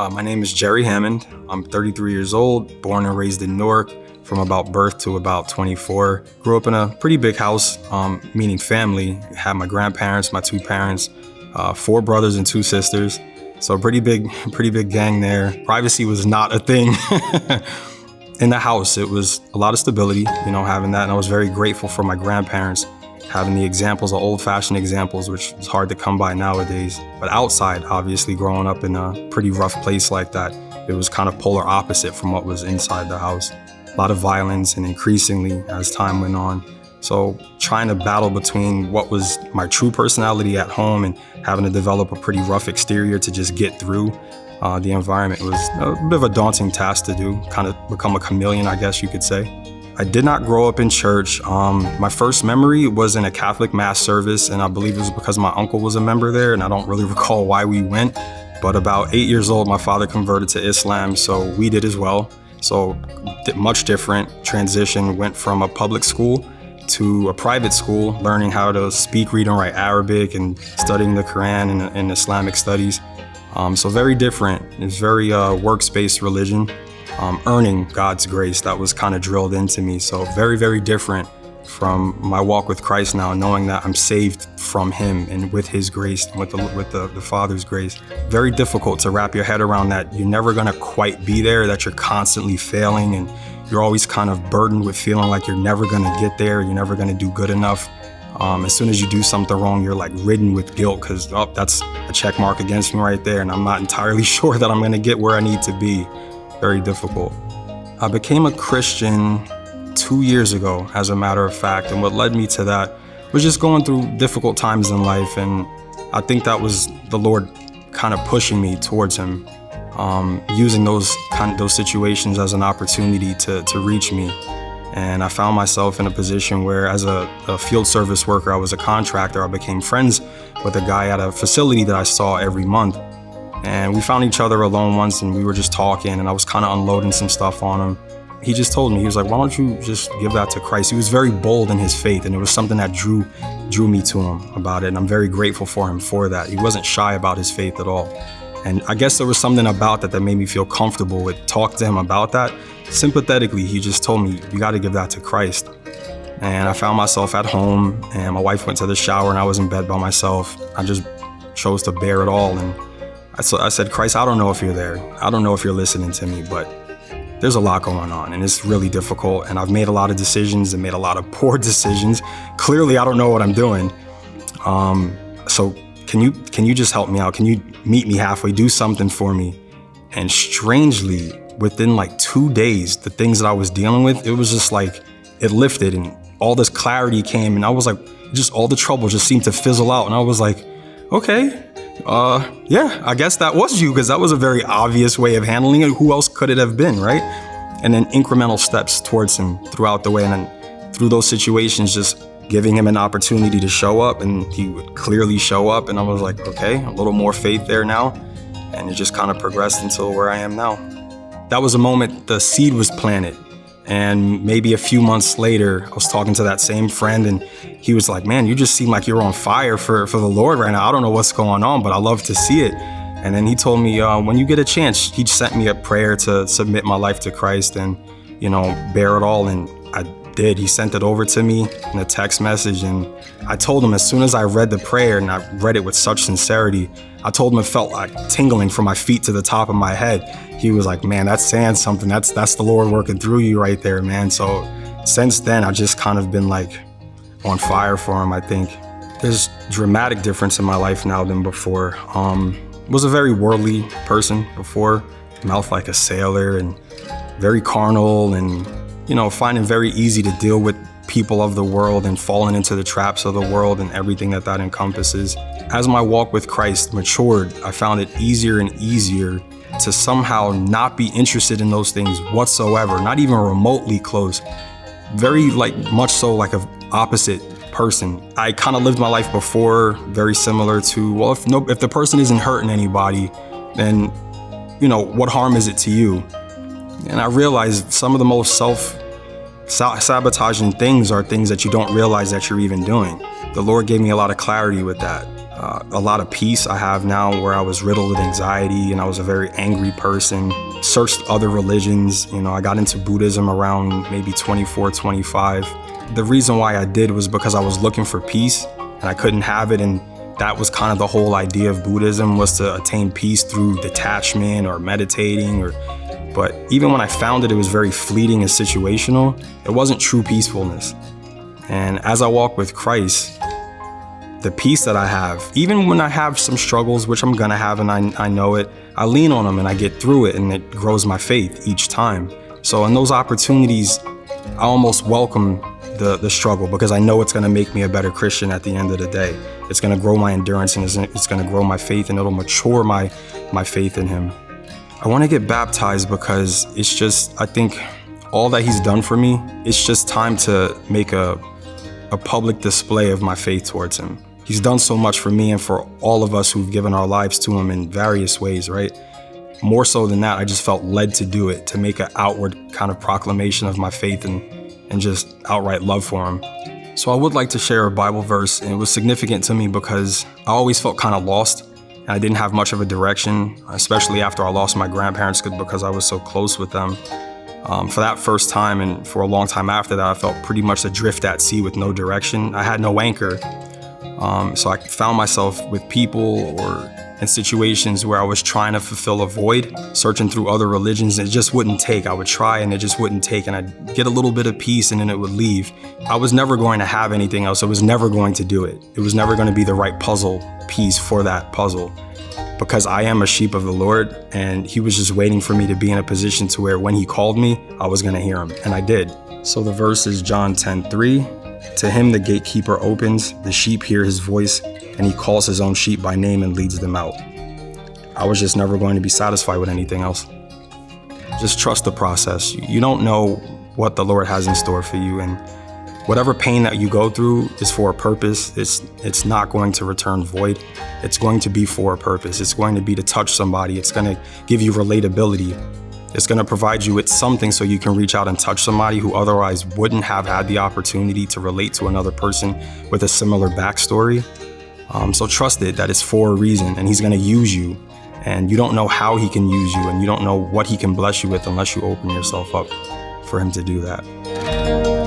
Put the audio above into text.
My name is Jerry Hammond. I'm 33 years old, born and raised in Newark from about birth to about 24. Grew up in a pretty big house, meaning family. Had my grandparents, my two parents, 4 brothers and 2 sisters. So pretty big gang there. Privacy was not a thing. In the house, it was a lot of stability, having that. And I was very grateful for my grandparents having the examples, the old-fashioned examples, which is hard to come by nowadays. But outside, obviously, growing up in a pretty rough place like that, it was kind of polar opposite from what was inside the house. A lot of violence, and increasingly as time went on. So trying to battle between what was my true personality at home and having to develop a pretty rough exterior to just get through the environment was a bit of a daunting task to do, kind of become a chameleon, I guess you could say. I did not grow up in church. My first memory was in a Catholic mass service, and I believe it was because my uncle was a member there, and I don't really recall why we went. But about 8 years old, my father converted to Islam, so we did as well. So much different transition, went from a public school to a private school, learning how to speak, read, and write Arabic, and studying the Quran and Islamic studies. So very different. It's very works-based religion. Earning God's grace, that was kind of drilled into me. So very, very different from my walk with Christ now, knowing that I'm saved from Him and with His grace, with the Father's grace. Very difficult to wrap your head around that you're never gonna quite be there, that you're constantly failing, and you're always kind of burdened with feeling like you're never gonna get there, you're never gonna do good enough. As soon as you do something wrong, you're like ridden with guilt because, that's a check mark against me right there, and I'm not entirely sure that I'm gonna get where I need to be. Very difficult. I became a Christian 2 years ago, as a matter of fact, and what led me to that was just going through difficult times in life, and I think that was the Lord kind of pushing me towards Him, using those situations as an opportunity to reach me. And I found myself in a position where, as a field service worker, I was a contractor. I became friends with a guy at a facility that I saw every month. And we found each other alone once, and we were just talking, and I was kind of unloading some stuff on him. He just told me, he was like, why don't you just give that to Christ? He was very bold in his faith, and it was something that drew me to him about it, and I'm very grateful for him for that. He wasn't shy about his faith at all. And I guess there was something about that made me feel comfortable with talking to him about that. Sympathetically, he just told me, you got to give that to Christ. And I found myself at home, and my wife went to the shower, and I was in bed by myself. I just chose to bear it all, and I said, Christ, I don't know if you're there. I don't know if you're listening to me, but there's a lot going on, and it's really difficult, and I've made a lot of decisions and made a lot of poor decisions. Clearly, I don't know what I'm doing. So can you just help me out? Can you meet me halfway, do something for me? And strangely, within like 2 days, the things that I was dealing with, it was just like, it lifted, and all this clarity came, and I was like, just all the trouble just seemed to fizzle out, and I was like, okay. Yeah, I guess that was you, because that was a very obvious way of handling it. Who else could it have been, right? And then incremental steps towards Him throughout the way, and then through those situations, just giving Him an opportunity to show up, and He would clearly show up, and I was like, okay, a little more faith there now, and it just kind of progressed until where I am now. That was a moment the seed was planted. And maybe a few months later, I was talking to that same friend, and he was like, man, you just seem like you're on fire for the Lord right now. I don't know what's going on, but I love to see it. And then he told me, when you get a chance, he sent me a prayer to submit my life to Christ and, bear it all. And I did. He sent it over to me in a text message. And I told him, as soon as I read the prayer, and I read it with such sincerity, I told him it felt like tingling from my feet to the top of my head. He was like, man, that's saying something. That's the Lord working through you right there, man. So since then, I've just kind of been like on fire for Him, I think. There's dramatic difference in my life now than before. Was a very worldly person before, mouth like a sailor, and very carnal, and, finding very easy to deal with people of the world and falling into the traps of the world and everything that encompasses. As my walk with Christ matured, I found it easier and easier to somehow not be interested in those things whatsoever, not even remotely close. Very much so like an opposite person. I kind of lived my life before very similar to, well, if the person isn't hurting anybody, then, what harm is it to you? And I realized some of the most self-sabotaging things are things that you don't realize that you're even doing. The Lord gave me a lot of clarity with that. a lot of peace I have now, where I was riddled with anxiety and I was a very angry person. Searched other religions. I got into Buddhism around maybe 24, 25. The reason why I did was because I was looking for peace and I couldn't have it. And that was kind of the whole idea of Buddhism, was to attain peace through detachment or meditating. But even when I found it, it was very fleeting and situational. It wasn't true peacefulness. And as I walk with Christ, the peace that I have, even when I have some struggles, which I'm gonna have and I know it, I lean on them and I get through it, and it grows my faith each time. So in those opportunities, I almost welcome the struggle, because I know it's gonna make me a better Christian at the end of the day. It's gonna grow my endurance, and it's gonna grow my faith, and it'll mature my faith in Him. I wanna get baptized because it's just, I think all that He's done for me, it's just time to make a public display of my faith towards Him. He's done so much for me and for all of us who've given our lives to Him in various ways, right? More so than that, I just felt led to do it, to make an outward kind of proclamation of my faith and just outright love for Him. So I would like to share a Bible verse, and it was significant to me because I always felt kind of lost and I didn't have much of a direction, especially after I lost my grandparents, because I was so close with them. For that first time and for a long time after that, I felt pretty much adrift at sea with no direction. I had no anchor. So I found myself with people or in situations where I was trying to fulfill a void, searching through other religions, and it just wouldn't take. I would try and it just wouldn't take, and I'd get a little bit of peace and then it would leave. I was never going to have anything else. I was never going to do it. It was never going to be the right puzzle piece for that puzzle, because I am a sheep of the Lord, and He was just waiting for me to be in a position to where when He called me, I was going to hear Him, and I did. So the verse is John 10:3. To Him the gatekeeper opens, the sheep hear His voice, and He calls His own sheep by name and leads them out. I was just never going to be satisfied with anything else. Just trust the process. You don't know what the Lord has in store for you, and whatever pain that you go through is for a purpose. It's not going to return void. It's going to be for a purpose. It's going to be to touch somebody. It's going to give you relatability. It's going to provide you with something so you can reach out and touch somebody who otherwise wouldn't have had the opportunity to relate to another person with a similar backstory. So trust it, that it's for a reason, and He's going to use you. And you don't know how He can use you, and you don't know what He can bless you with unless you open yourself up for Him to do that.